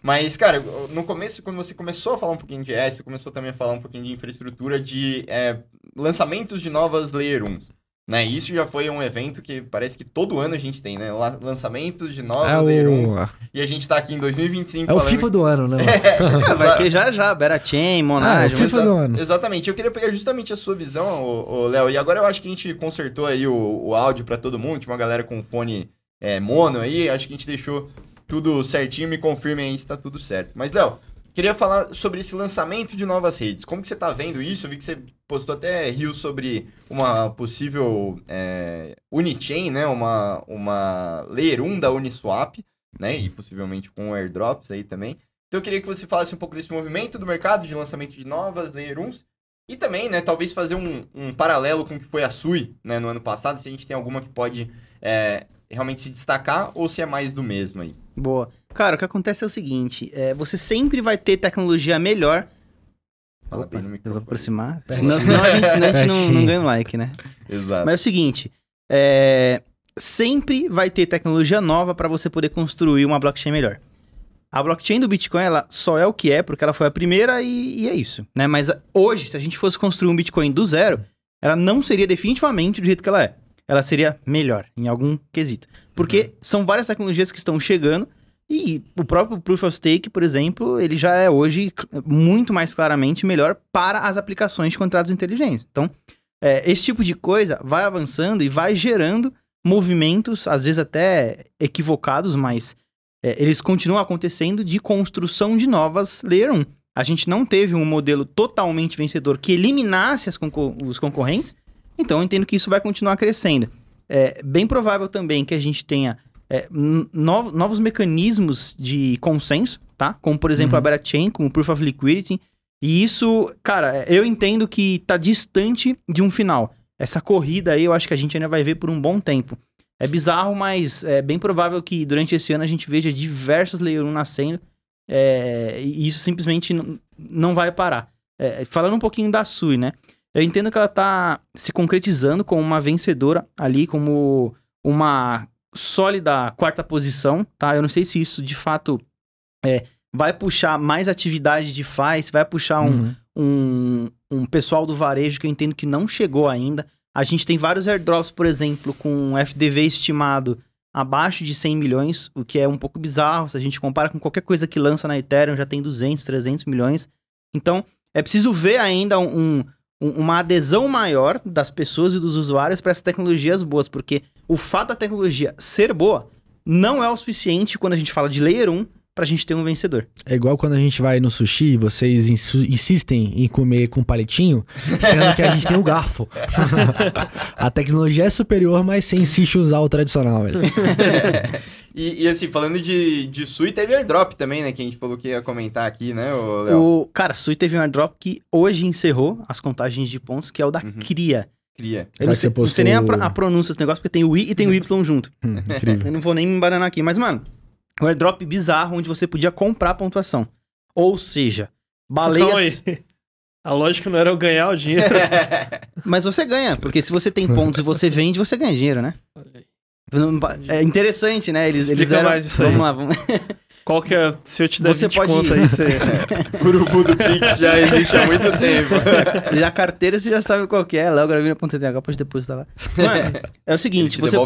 Mas, cara, no começo, quando você começou a falar um pouquinho de ES, você começou também a falar um pouquinho de infraestrutura de lançamentos de novas Layer 1. Né? Isso já foi um evento que parece que todo ano a gente tem, né? Lançamentos de novas Layer 1. E a gente tá aqui em 2025 falando... o FIFA do ano, né? Vai ter já, Berachain, Monad. O FIFA do ano. Exatamente. Eu queria pegar justamente a sua visão, Léo. E agora eu acho que a gente consertou aí o áudio pra todo mundo. Tinha uma galera com fone mono aí. Acho que a gente deixou tudo certinho. Me confirmem aí se tá tudo certo. Mas, Léo, queria falar sobre esse lançamento de novas redes. Como que você tá vendo isso? Eu vi que você postou até rios sobre uma possível Unichain, né? Uma Layer 1 da Uniswap, né? E possivelmente com airdrops aí também. Então eu queria que você falasse um pouco desse movimento do mercado de lançamento de novas Layer 1s. E também, né? Talvez fazer um paralelo com o que foi a Sui, né? No ano passado. Se a gente tem alguma que pode realmente se destacar ou se é mais do mesmo aí. Boa. Cara, o que acontece é o seguinte, você sempre vai ter tecnologia melhor... Fala bem no microfone. Eu vou aproximar, senão a gente não ganha um like, né? Exato. Mas é o seguinte, sempre vai ter tecnologia nova para você poder construir uma blockchain melhor. A blockchain do Bitcoin, ela só é o que é, porque ela foi a primeira e é isso, né? Mas hoje, se a gente fosse construir um Bitcoin do zero, ela não seria definitivamente do jeito que ela é. Ela seria melhor, em algum quesito. Porque são várias tecnologias que estão chegando e o próprio Proof of Stake, por exemplo, ele já é hoje muito mais claramente melhor para as aplicações de contratos inteligentes. Então, esse tipo de coisa vai avançando e vai gerando movimentos, às vezes até equivocados, mas eles continuam acontecendo de construção de novas Layer 1. A gente não teve um modelo totalmente vencedor que eliminasse os concorrentes, então eu entendo que isso vai continuar crescendo. É bem provável também que a gente tenha novos mecanismos de consenso, tá? Como, por exemplo, a Berachain com o Proof of Liquidity. E isso, cara, eu entendo que tá distante de um final. Essa corrida aí eu acho que a gente ainda vai ver por um bom tempo. É bizarro, mas é bem provável que durante esse ano a gente veja diversas Layer 1 nascendo. E isso simplesmente não vai parar. Falando um pouquinho da Sui, né? Eu entendo que ela tá se concretizando como uma vencedora ali, como uma sólida quarta posição, tá? Eu não sei se isso, de fato, vai puxar mais atividade de DeFi, se vai puxar um pessoal do varejo que eu entendo que não chegou ainda. A gente tem vários airdrops, por exemplo, com FDV estimado abaixo de 100 milhões, o que é um pouco bizarro. Se a gente compara com qualquer coisa que lança na Ethereum, já tem 200, 300 milhões. Então, é preciso ver ainda uma adesão maior das pessoas e dos usuários para essas tecnologias boas, porque o fato da tecnologia ser boa não é o suficiente quando a gente fala de Layer 1 pra gente ter um vencedor. É igual quando a gente vai no sushi e vocês insistem em comer com palitinho, sendo que a gente tem o garfo. A tecnologia é superior, mas você insiste em usar o tradicional, velho. E assim, falando de Sui, teve airdrop também, né? Que a gente falou que ia comentar aqui, né, Léo? Cara, Sui teve um airdrop que hoje encerrou as contagens de pontos, que é o da CRIA. Eu não sei nem a pronúncia desse negócio, porque tem o I e tem o Y junto. Incrível. Eu não vou nem me embananar aqui, mas, mano, um airdrop bizarro onde você podia comprar pontuação. Ou seja, baleias... A lógica não era eu ganhar o dinheiro. Mas você ganha, porque se você tem pontos e você vende, você ganha dinheiro, né? É interessante, né? Eles deram... mais isso aí. Vamos lá, vamos... Qual que é... Se eu te der você 20 pode... conto aí, você... O grupo do Pix já existe há muito tempo. Já a carteira você já sabe qual que é. Léogravina.th, pode depositar lá. Mano, é o seguinte, você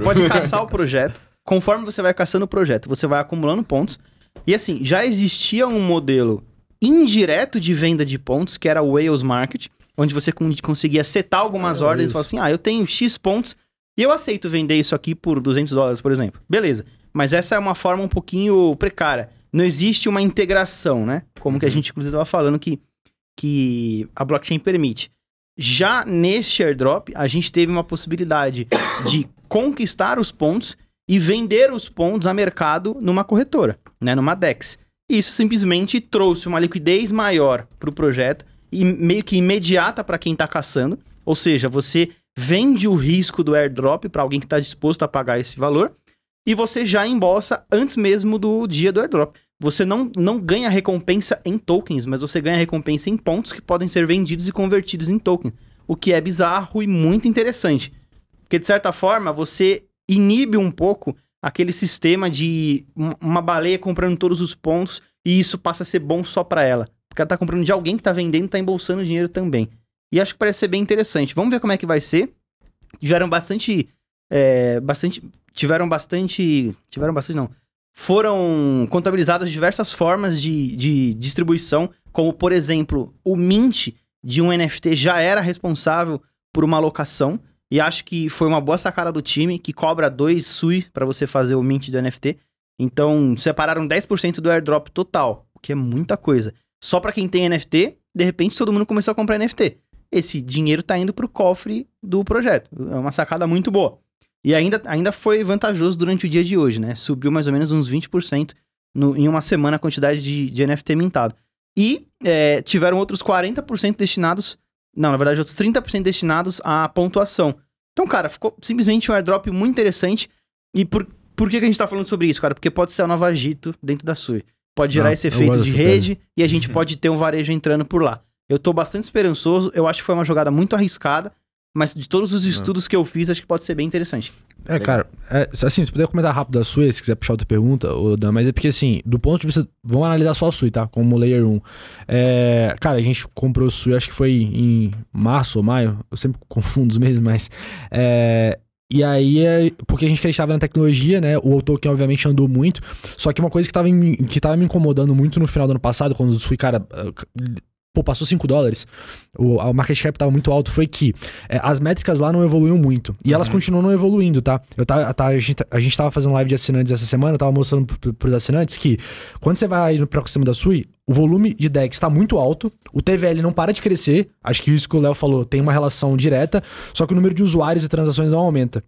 pode caçar o projeto. Conforme você vai caçando o projeto, você vai acumulando pontos. E assim, já existia um modelo indireto de venda de pontos, que era o Whales Market, onde você conseguia setar algumas ordens e falar assim, eu tenho X pontos e eu aceito vender isso aqui por $200, por exemplo. Beleza. Mas essa é uma forma um pouquinho precária. Não existe uma integração, né? Como que a gente, inclusive, estava falando que a blockchain permite. Já neste airdrop, a gente teve uma possibilidade de conquistar os pontos e vender os pontos a mercado numa corretora, né? Numa DEX. E isso simplesmente trouxe uma liquidez maior para o projeto e meio que imediata para quem está caçando. Ou seja, você vende o risco do airdrop para alguém que está disposto a pagar esse valor e você já embolsa antes mesmo do dia do airdrop. Você não ganha recompensa em tokens, mas você ganha recompensa em pontos que podem ser vendidos e convertidos em token. O que é bizarro e muito interessante. Porque, de certa forma, você inibe um pouco aquele sistema de uma baleia comprando todos os pontos e isso passa a ser bom só pra ela. Porque ela tá comprando de alguém que tá vendendo e tá embolsando dinheiro também. E acho que parece ser bem interessante. Vamos ver como é que vai ser. Foram contabilizadas diversas formas de distribuição, como, por exemplo, o mint de um NFT já era responsável por uma alocação, e acho que foi uma boa sacada do time, que cobra 2 SUI para você fazer o mint do NFT. Então, separaram 10% do airdrop total, o que é muita coisa. Só para quem tem NFT, de repente todo mundo começou a comprar NFT. Esse dinheiro tá indo pro cofre do projeto. É uma sacada muito boa. E ainda foi vantajoso durante o dia de hoje, né? Subiu mais ou menos uns 20% em uma semana a quantidade de NFT mintado. E tiveram outros 40% destinados... Não, na verdade, outros 30% destinados à pontuação. Então, cara, ficou simplesmente um airdrop muito interessante. E por que a gente tá falando sobre isso, cara? Porque pode ser a nova Agito dentro da Sui. Pode gerar esse efeito de rede e a gente pode ter um varejo entrando por lá. Eu tô bastante esperançoso. Eu acho que foi uma jogada muito arriscada. Mas de todos os estudos que eu fiz, acho que pode ser bem interessante. Cara, assim, se puder comentar rápido da Sui, se quiser puxar outra pergunta, Dan, mas é porque, assim, do ponto de vista... Vamos analisar só a Sui, tá? Como Layer 1. Cara, a gente comprou a Sui, acho que foi em março ou maio. Eu sempre confundo os meses, mas... E aí, porque a gente acreditava na tecnologia, né? O token, obviamente, andou muito. Só que uma coisa que tava me incomodando muito no final do ano passado, quando o Sui, cara... passou $5, o market cap tava muito alto, foi que as métricas lá não evoluíam muito. E elas continuam não evoluindo, tá? A gente tava fazendo live de assinantes essa semana, eu tava mostrando pros assinantes que quando você vai no ecossistema da Sui, o volume de DEX tá muito alto, o TVL não para de crescer, acho que isso que o Léo falou tem uma relação direta, só que o número de usuários e transações não aumenta.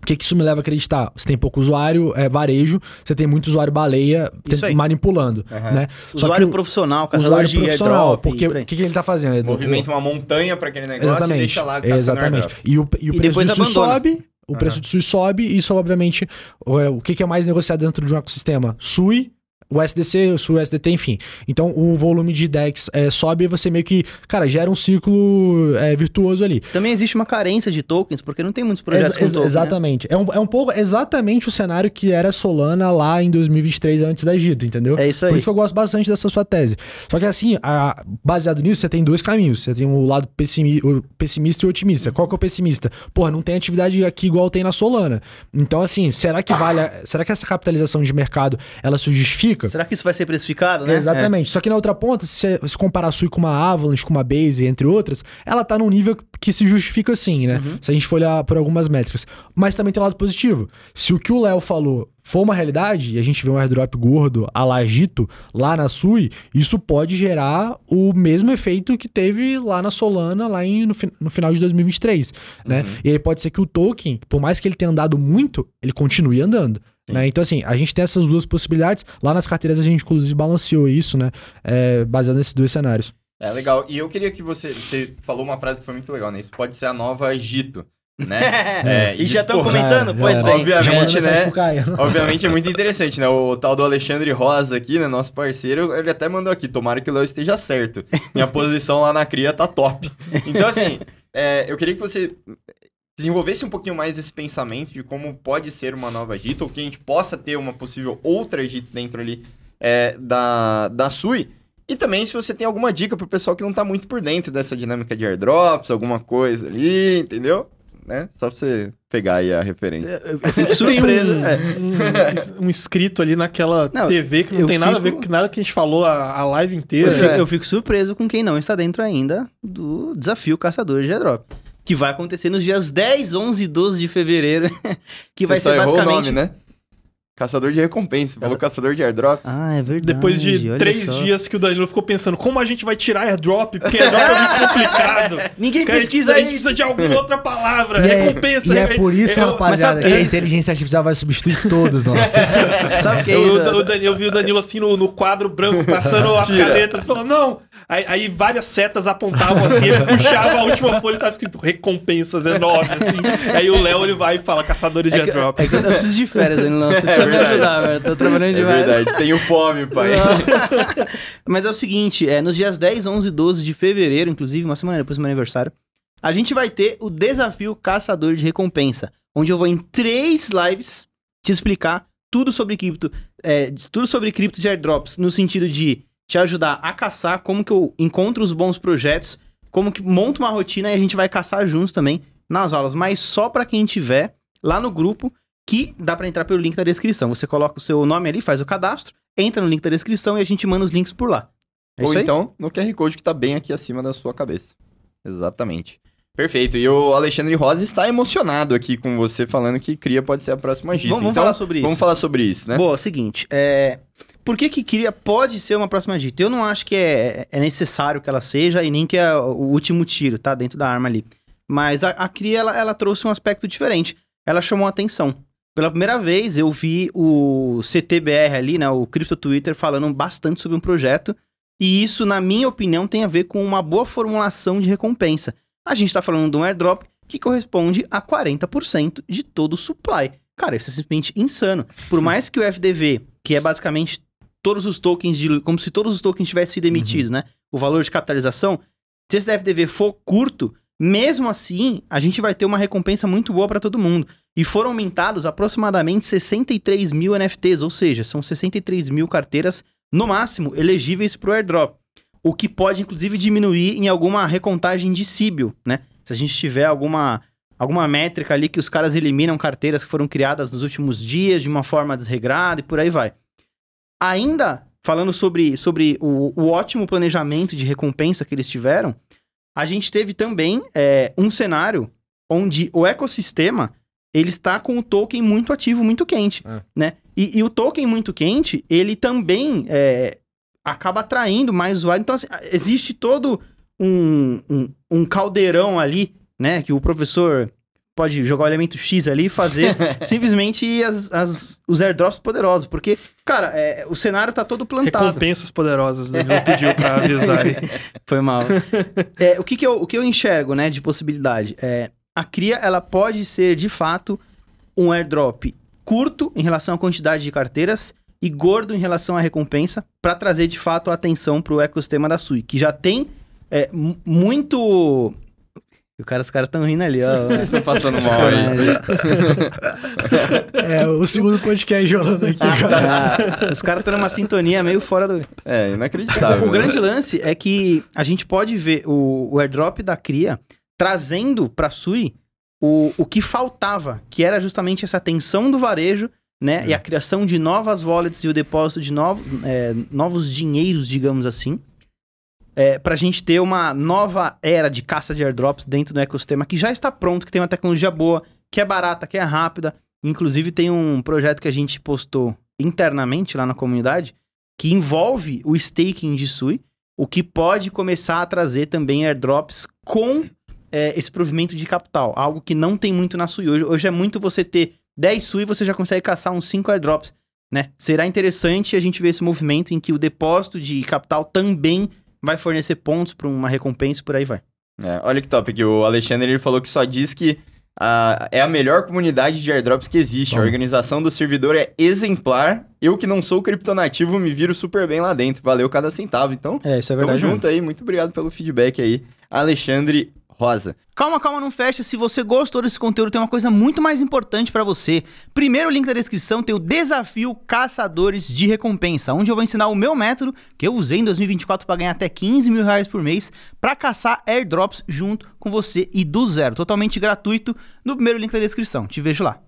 O que isso me leva a acreditar? Você tem pouco usuário, varejo, você tem muito usuário baleia manipulando, né? Usuário profissional, caçador de airdrop, porque o que ele tá fazendo? Movimenta uma montanha para aquele negócio e deixa lá Exatamente. E o preço de SUI sobe, o preço de SUI sobe, e isso, obviamente, o que é mais negociado dentro de um ecossistema? SUI, o SDC, o SUI, SDT, enfim. Então, o volume de DEX sobe e você meio que, cara, gera um ciclo virtuoso ali. Também existe uma carência de tokens, porque não tem muitos projetos com tokens, exatamente. Né? É um pouco exatamente o cenário que era Solana lá em 2023, antes da Agito, entendeu? É isso aí. Por isso que eu gosto bastante dessa sua tese. Só que assim, baseado nisso, você tem 2 caminhos. Você tem o lado pessimista e otimista. Qual que é o pessimista? Porra, não tem atividade aqui igual tem na Solana. Então, assim, será que essa capitalização de mercado, ela se justifica? Será que isso vai ser precificado, né? Exatamente. Só que na outra ponta, se comparar a Sui com uma Avalanche, com uma Base, entre outras, ela tá num nível que se justifica sim, né? Se a gente for olhar por algumas métricas. Mas também tem um lado positivo. Se o que o Léo falou for uma realidade, e a gente vê um airdrop gordo a la Agito, lá na Sui, isso pode gerar o mesmo efeito que teve lá na Solana, lá no final de 2023, né? E aí pode ser que o token, por mais que ele tenha andado muito, ele continue andando. Né? Então, assim, a gente tem essas 2 possibilidades. Lá nas carteiras a gente, inclusive, balanceou isso, né? Baseado nesses 2 cenários. Legal. E eu queria que você falou uma frase que foi muito legal, né? Isso pode ser a nova Agito, né? E já estão comentando? Pois bem. Obviamente, né? Obviamente é muito interessante, né? O tal do Alexandre Rosa aqui, né? Nosso parceiro, ele até mandou aqui, tomara que o Léo esteja certo. Minha posição lá na cria tá top. Então, assim, eu queria que você desenvolvesse um pouquinho mais esse pensamento de como pode ser uma nova Agito, ou que a gente possa ter uma possível outra Agito dentro ali da Sui. E também se você tem alguma dica pro pessoal que não tá muito por dentro dessa dinâmica de airdrops, alguma coisa ali, entendeu? Né? Só pra você pegar aí a referência. Eu fico surpreso. Um inscrito ali naquela TV que não tem nada a ver com nada que a gente falou a live inteira. Eu fico surpreso com quem não está dentro ainda do desafio Caçador de Airdrop. Que vai acontecer nos dias 10, 11 e 12 de fevereiro. Que vai ser basicamente... o nome, né? Caçador de recompensa. Falou caçador de airdrops. É verdade. Depois de 3 dias que o Danilo ficou pensando, como a gente vai tirar airdrop? Porque airdrop é muito complicado. Ninguém pesquisa isso. A gente precisa de alguma outra palavra. Recompensa. E é por isso, rapaziada, que a inteligência artificial vai substituir todos nós. Sabe o que eu vi o Danilo assim no quadro branco, passando as canetas, falando, não. Aí várias setas apontavam assim, ele puxava a última folha e tava escrito recompensas enormes, assim. Aí o Léo, ele vai e fala, caçadores de airdrop. Eu preciso de férias, Danilo. Você precisa me ajudar, velho. Tô trabalhando demais. É verdade, tenho fome, pai. Mas é o seguinte, nos dias 10, 11 e 12 de fevereiro, inclusive, uma semana depois do meu aniversário, a gente vai ter o desafio Caçador de Recompensa, onde eu vou em 3 lives te explicar tudo sobre cripto, de airdrops, no sentido de te ajudar a caçar, como que eu encontro os bons projetos, como que monto uma rotina e a gente vai caçar juntos também nas aulas, mas só para quem tiver lá no grupo, que dá para entrar pelo link da descrição. Você coloca o seu nome ali, faz o cadastro, entra no link da descrição e a gente manda os links por lá. Ou então no QR Code que tá bem aqui acima da sua cabeça. Exatamente. Perfeito. E o Alexandre Rosa está emocionado aqui com você, falando que Cria pode ser a próxima Gita. Vamos falar sobre isso. Vamos falar sobre isso, né? Boa, é o seguinte, por que Cria pode ser uma próxima Gita? Eu não acho que é necessário que ela seja e nem que é o último tiro, tá? Dentro da arma ali. Mas a Cria, ela trouxe um aspecto diferente. Ela chamou a atenção. Pela primeira vez, eu vi o CTBR ali, né? O Crypto Twitter, falando bastante sobre um projeto. E isso, na minha opinião, tem a ver com uma boa formulação de recompensa. A gente tá falando de um airdrop que corresponde a 40% de todo o supply. Cara, isso é simplesmente insano. Por mais que o FDV, que é basicamente todos os tokens, como se todos os tokens tivessem sido emitidos, né? O valor de capitalização, se esse FDV for curto, mesmo assim, a gente vai ter uma recompensa muito boa para todo mundo. E foram mintados aproximadamente 63 mil NFTs, ou seja, são 63 mil carteiras, no máximo, elegíveis para o airdrop. O que pode, inclusive, diminuir em alguma recontagem de Sybil, né? Se a gente tiver alguma métrica ali que os caras eliminam carteiras que foram criadas nos últimos dias de uma forma desregrada e por aí vai. Ainda falando sobre o ótimo planejamento de recompensa que eles tiveram, a gente teve também um cenário onde o ecossistema ele está com o token muito ativo, muito quente, né? E o token muito quente, ele também acaba atraindo mais usuário. Então, assim, existe todo um caldeirão ali, né? Que o professor pode jogar o elemento X ali e fazer simplesmente os airdrops poderosos. Porque, cara, o cenário tá todo plantado. Recompensas poderosas, né? Ele pediu pra avisar aí. Foi mal. O que eu enxergo, né, de possibilidade? A Cria, ela pode ser, de fato, um airdrop curto em relação à quantidade de carteiras e gordo em relação à recompensa, para trazer, de fato, a atenção pro ecossistema da Sui, que já tem muito... Os caras estão rindo ali, ó. Vocês estão passando mal aí. O segundo podcast rolando aqui, cara. Os caras estão numa sintonia meio fora do... Inacreditável. O grande lance é que a gente pode ver o airdrop da Cria trazendo pra Sui o que faltava, que era justamente essa atenção do varejo, né? E a criação de novas wallets e o depósito de novos dinheiros, digamos assim. Pra gente ter uma nova era de caça de airdrops dentro do ecossistema que já está pronto, que tem uma tecnologia boa, que é barata, que é rápida. Inclusive tem um projeto que a gente postou internamente lá na comunidade que envolve o staking de Sui, o que pode começar a trazer também airdrops com esse provimento de capital, algo que não tem muito na Sui. Hoje é muito você ter 10 Sui e você já consegue caçar uns 5 airdrops, né? Será interessante a gente ver esse movimento em que o depósito de capital também vai fornecer pontos para uma recompensa e por aí vai. Olha que top, que o Alexandre ele falou que só diz que é a melhor comunidade de airdrops que existe. A organização do servidor é exemplar. Eu que não sou criptonativo me viro super bem lá dentro. Valeu cada centavo. Então, isso é verdade. Tamo junto aí. Muito obrigado pelo feedback aí, Alexandre Rosa. Calma, não fecha. Se você gostou desse conteúdo, tem uma coisa muito mais importante pra você. Primeiro, o link da descrição tem o desafio Caçadores de Recompensa, onde eu vou ensinar o meu método que eu usei em 2024 para ganhar até 15 mil reais por mês pra caçar airdrops junto com você e do zero. Totalmente gratuito no primeiro link da descrição. Te vejo lá.